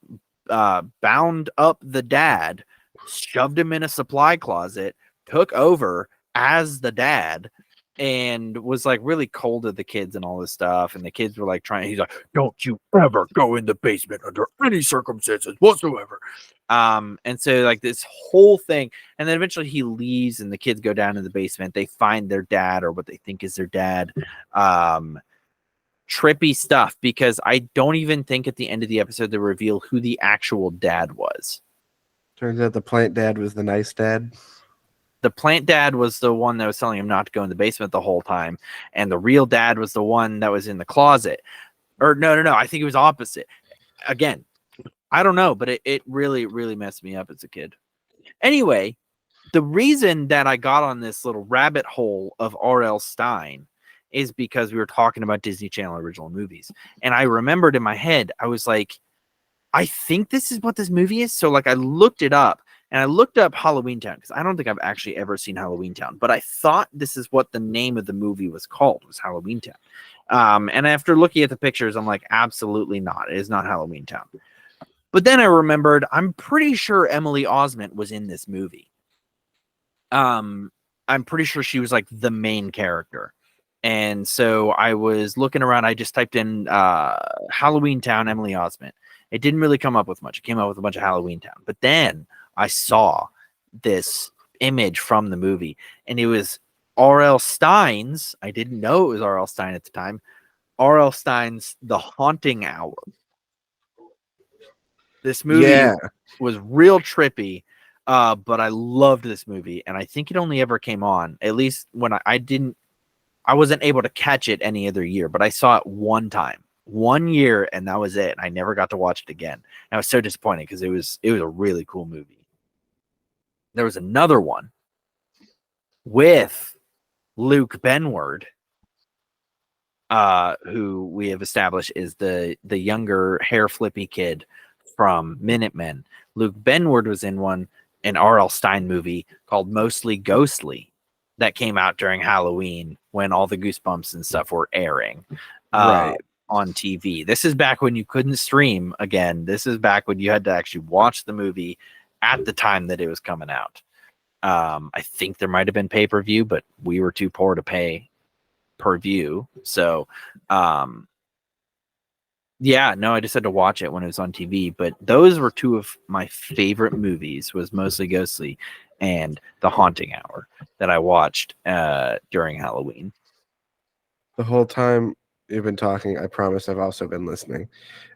bound up the dad, shoved him in a supply closet, took over as the dad, and was like really cold to the kids and all this stuff. And the kids were like he's like, don't you ever go in the basement under any circumstances whatsoever. And so like this whole thing, and then eventually he leaves and the kids go down in the basement. They find their dad, or what they think is their dad. Trippy stuff, because I don't even think at the end of the episode they reveal who the actual dad was. Turns out the plant dad was the nice dad. The plant dad was the one that was telling him not to go in the basement the whole time, and the real dad was the one that was in the closet. Or no, I think it was opposite. Again, I don't know, but it really, really messed me up as a kid. Anyway, the reason that I got on this little rabbit hole of R.L. Stine is because we were talking about Disney Channel original movies. And I remembered in my head, I was like, I think this is what this movie is. So like I looked it up, and I looked up Halloween Town because I don't think I've actually ever seen Halloween Town, but I thought this is what the name of the movie was called, was Halloween Town. And after looking at the pictures, I'm like, absolutely not. It is not Halloween Town. But then I remembered, I'm pretty sure Emily Osment was in this movie. I'm pretty sure she was like the main character. And so I was looking around. I just typed in Halloween Town, Emily Osment. It didn't really come up with much. It came up with a bunch of Halloween Town. But then I saw this image from the movie, and it was R.L. Stine's. I didn't know it was R.L. Stine at the time. R.L. Stine's The Haunting Hour. This movie was real trippy, but I loved this movie, and I think it only ever came on, at least when I wasn't able to catch it any other year, but I saw it one time, 1 year, and that was it. I never got to watch it again. And I was so disappointed because it was a really cool movie. There was another one with Luke Benward, who we have established is the younger hair flippy kid from Minutemen. Luke Benward was in an R.L. Stine movie called Mostly Ghostly that came out during Halloween when all the Goosebumps and stuff were airing on TV. This is back when you couldn't stream again. This is back when you had to actually watch the movie at the time that it was coming out. I think there might have been pay-per-view, but we were too poor to pay per view. So, yeah, no, I just had to watch it when it was on TV. But those were two of my favorite movies, was Mostly Ghostly and The Haunting Hour, that I watched during Halloween. The whole time you've been talking, I promise I've also been listening.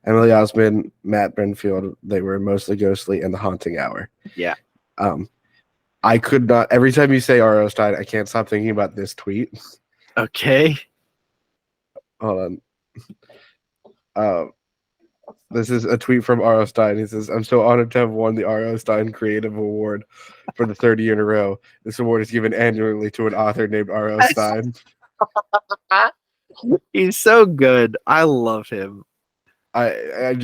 Emily Osment, Matt Benfield, they were Mostly Ghostly and The Haunting Hour. Yeah. I could not, every time you say R.O. Stine, I can't stop thinking about this tweet. Okay. Hold on. This is a tweet from R.O. Stine. He says, I'm so honored to have won the R.O. Stine Creative Award for the third year in a row. This award is given annually to an author named R.O. Stine. He's so good. I love him. I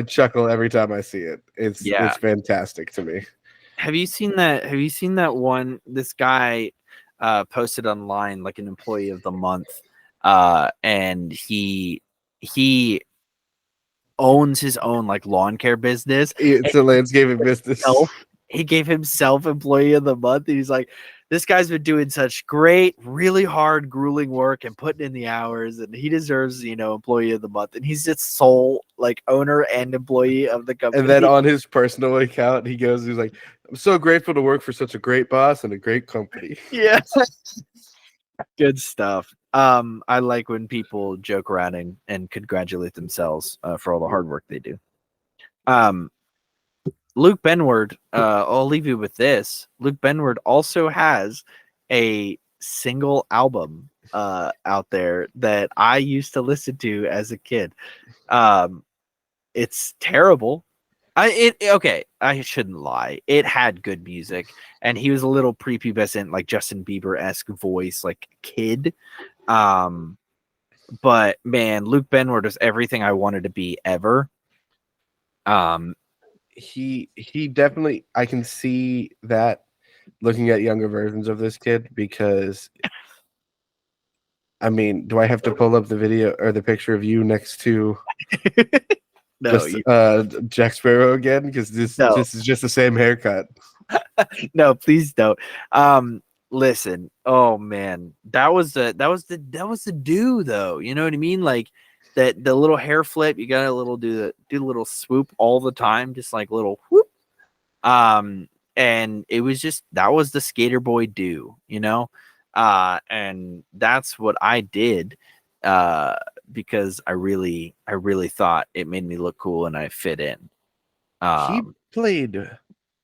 chuckle every time I see it. It's fantastic to me. Have you seen that one? This guy posted online like an employee of the month, and he owns his own like lawn care business. It's a landscaping business. He gave himself employee of the month. And he's like, this guy's been doing such great, really hard, grueling work and putting in the hours, and he deserves, employee of the month. And he's just sole like owner and employee of the company. And then on his personal account, he's like, I'm so grateful to work for such a great boss and a great company. Yeah. Good stuff. I like when people joke around and congratulate themselves for all the hard work they do. Luke Benward, I'll leave you with this. Luke Benward also has a single album out there that I used to listen to as a kid. It's terrible. I shouldn't lie. It had good music, and he was a little prepubescent, like Justin Bieber-esque voice, like kid. But man, Luke Benward was everything I wanted to be ever. He definitely, I can see that looking at younger versions of this kid, because I mean, do I have to pull up the video or the picture of you next to Jack Sparrow again? Because this is just the same haircut. No, please don't. Listen, oh man, that was the do though. You know what I mean? Like that the little hair flip, you gotta do the little swoop all the time, just like little whoop. And it was just that was the skater boy do, and that's what I did because I really thought it made me look cool and I fit in. He played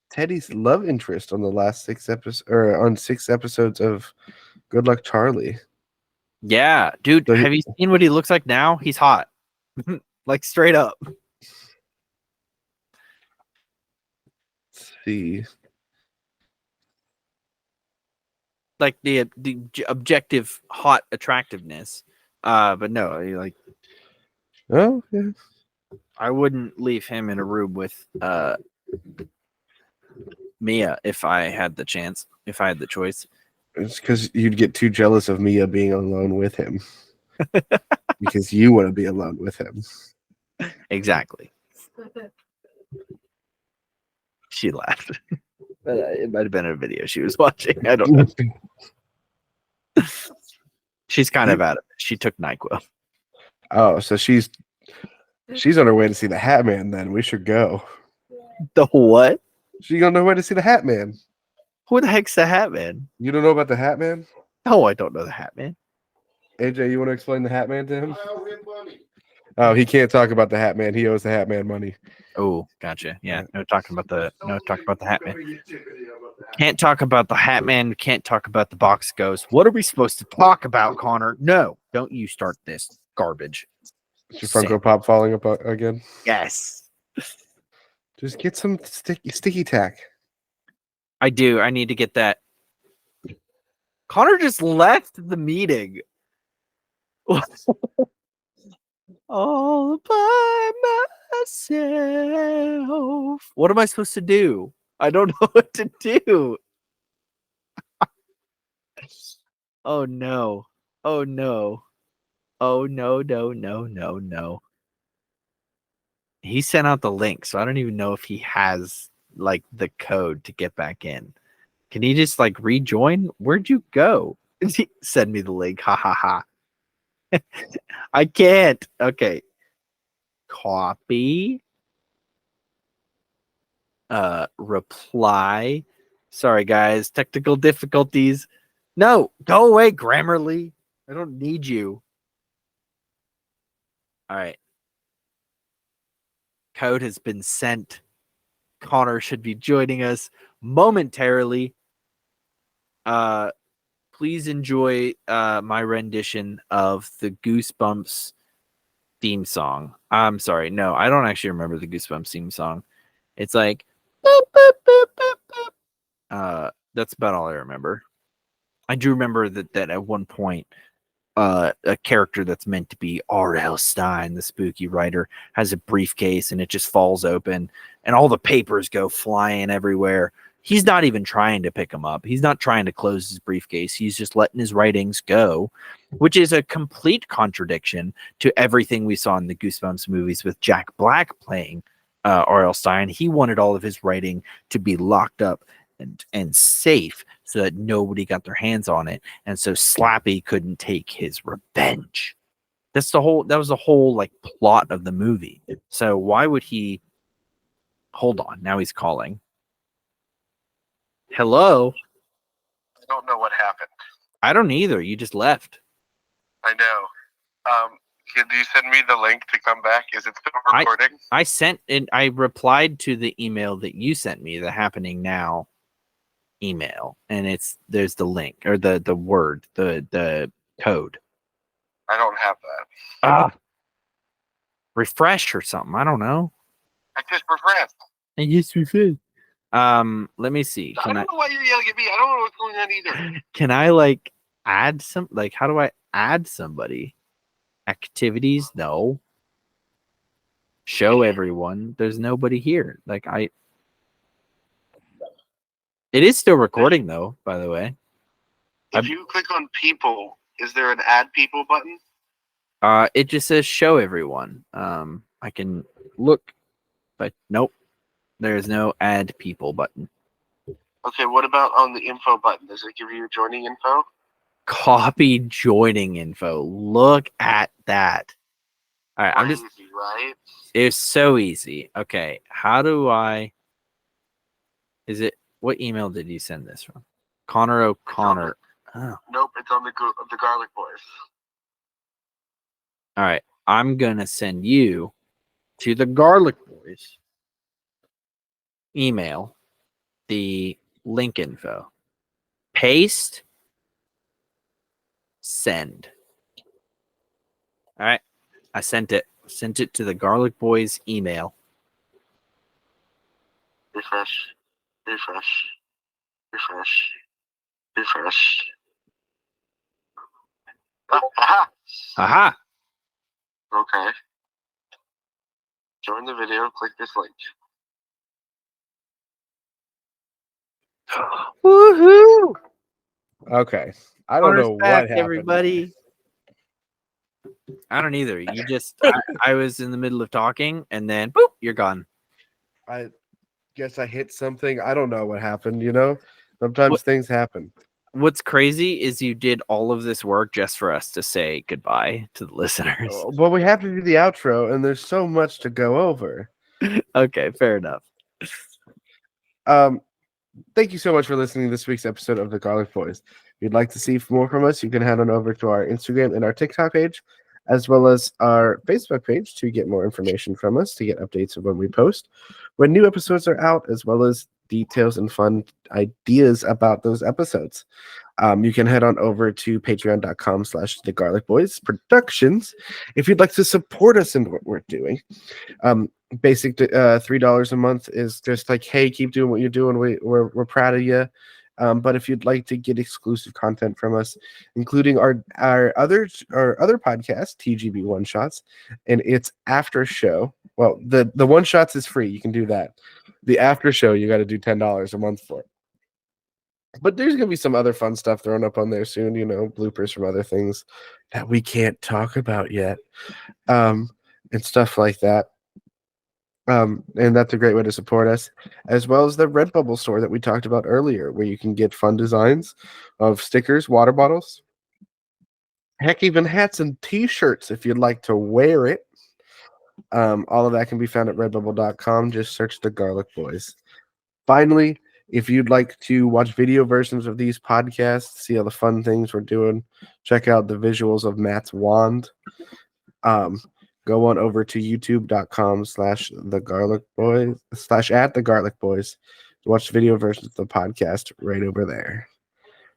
Teddy's love interest on the last 6 episodes, or on 6 episodes of Good Luck Charlie. Yeah, dude, So have you seen what he looks like now? He's hot. Like straight up. Let's see. Like the objective hot attractiveness. But no, like Oh, yeah. I wouldn't leave him in a room with Mia if I had the chance, if I had the choice. It's because you'd get too jealous of Mia being alone with him. Because you want to be alone with him. Exactly. She laughed. It might have been a video she was watching. I don't know. She's kind of out of it. She took NyQuil. Oh, so she's on her way to see the Hat Man then. We should go. The what? She's on her way to see the Hat Man. Who the heck's the Hat Man? You don't know about the Hat Man? No, I don't know the Hat Man. AJ, you want to explain the Hat Man to him? Oh, he can't talk about the Hat Man. He owes the Hat Man money. Oh, gotcha. Yeah, no talking about the Hat Man. Can't talk about the Hat Man. Can't talk about the box ghost. What are we supposed to talk about, Connor? No, don't you start this garbage. Is your Funko Pop falling apart again? Yes. Just get some sticky tack. I do. I need to get that. Connor just left the meeting. All by myself. What am I supposed to do? I don't know what to do. Oh no. Oh no. Oh no, no. He sent out the link, so I don't even know if he has like the code to get back in. Can he just like rejoin? Where'd you go? Send me the link. Ha ha ha. I can't. Okay. Copy. Reply. Sorry, guys. Technical difficulties. No, go away, Grammarly. I don't need you. All right. Code has been sent. Connor should be joining us momentarily. Please enjoy my rendition of the Goosebumps theme song. I'm sorry. No, I don't actually remember the Goosebumps theme song. It's like boop, boop, boop, boop, boop. That's about all I remember. I do remember that at one point a character that's meant to be R.L. Stine, the spooky writer, has a briefcase and it just falls open and all the papers go flying everywhere. He's not even trying to pick him up. He's not trying to close his briefcase. He's just letting his writings go, which is a complete contradiction to everything we saw in the Goosebumps movies with Jack Black playing R.L. Stine. He wanted all of his writing to be locked up and safe so that nobody got their hands on it. And so Slappy couldn't take his revenge. That was the whole like plot of the movie. So why would he hold on? Now he's calling. Hello? I don't know what happened. I don't either. You just left. I know. Can you send me the link to come back? Is it still recording? I replied to the email that you sent me, the Happening Now email, and there's the link or the word, the code. I don't have that. Refresh or something. I don't know. I just refreshed. And yes, we did. Let me see. I don't know why you're yelling at me. I don't know what's going on either. Can I like add some? Like, how do I add somebody? Activities? No. Show everyone. There's nobody here. Like It is still recording though, by the way. If you click on people, is there an add people button? It just says show everyone. I can look, but nope. There's no add people button. Okay, what about on the info button? Does it give you joining info? Copy joining info. Look at that. All right, Easy, right? It's so easy. Okay, how do I? What email did you send this from? Connor O'Connor. Oh. Nope, it's on the Garlic Boys. All right, I'm gonna send you to the Garlic Boys email the link info. Paste. Send. All right, I sent it. Sent it to the Garlic Boys email. Refresh. Aha! Aha! Okay. Join the video. Click this link. Woohoo! Okay. I don't know what happened. Everybody. I don't either. You just, I was in the middle of talking and then, boop, you're gone. I guess I hit something. I don't know what happened, you know? Sometimes things happen. What's crazy is you did all of this work just for us to say goodbye to the listeners. Well, we have to do the outro, and there's so much to go over. Okay, fair enough. Thank you so much for listening to this week's episode of The Garlic Boys. If you'd like to see more from us, you can head on over to our Instagram and our TikTok page, as well as our Facebook page to get more information from us, to get updates of when we post, when new episodes are out, as well as details and fun ideas about those episodes. You can head on over to patreon.com/The Garlic Boys Productions if you'd like to support us in what we're doing. Basic $3 a month is just like, hey, keep doing what you're doing. We're proud of you. But if you'd like to get exclusive content from us, including our other podcast, TGB One Shots, and its after show. Well, the One Shots is free. You can do that. The after show, you got to do $10 a month for it. But there's gonna be some other fun stuff thrown up on there soon. You know, bloopers from other things that we can't talk about yet, and stuff like that. And that's a great way to support us, as well as the Redbubble store that we talked about earlier, where you can get fun designs of stickers, water bottles, heck, even hats and t-shirts if you'd like to wear it. All of that can be found at redbubble.com. Just search The Garlic Boys. Finally, if you'd like to watch video versions of these podcasts, see all the fun things we're doing, check out the visuals of Matt's wand. Go on over to youtube.com/thegarlicboys /@thegarlicboys to watch video versions of the podcast right over there.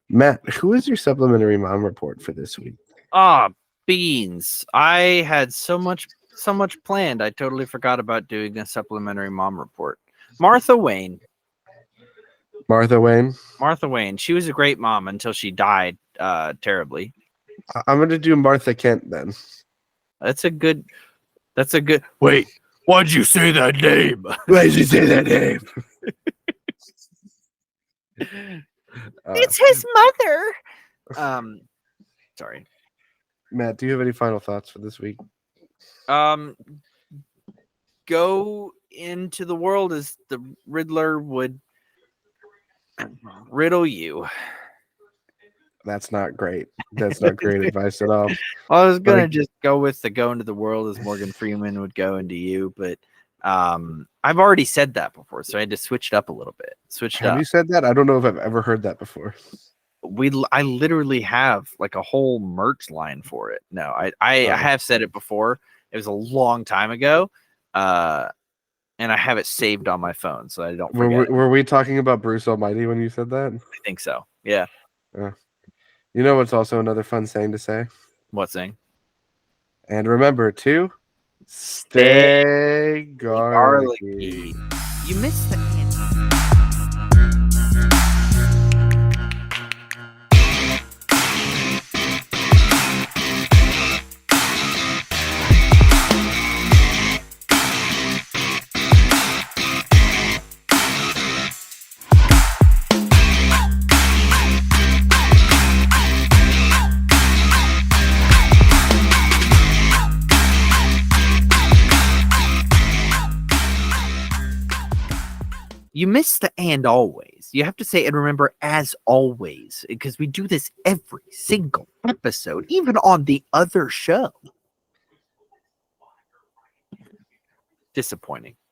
Matt, who is your supplementary mom report for this week? Beans. I had so much planned. I totally forgot about doing a supplementary mom report. Martha Wayne. Martha Wayne. She was a great mom until she died terribly. I'm going to do Martha Kent then. That's a good. Wait, why'd you say that name? Why'd you say that name? It's his mother. Sorry. Matt, do you have any final thoughts for this week? Go into the world as the Riddler would riddle you. That's not great. That's not great advice at all. I was gonna Like- just go with the go into the world as Morgan Freeman would go into you, but I've already said that before, so I had to switch it up a little bit. Switch it Have up. you said that? I don't know if I've ever heard that before. I literally have like a whole merch line for it. No, I have said it before. It was a long time ago. And I have it saved on my phone so I don't forget. Were we talking about Bruce Almighty when you said that? I think so. Yeah. You know what's also another fun saying to say? What thing? And remember to stay garlicky. You missed the end. You miss the and always. You have to say and remember as always, because we do this every single episode, even on the other show. Disappointing.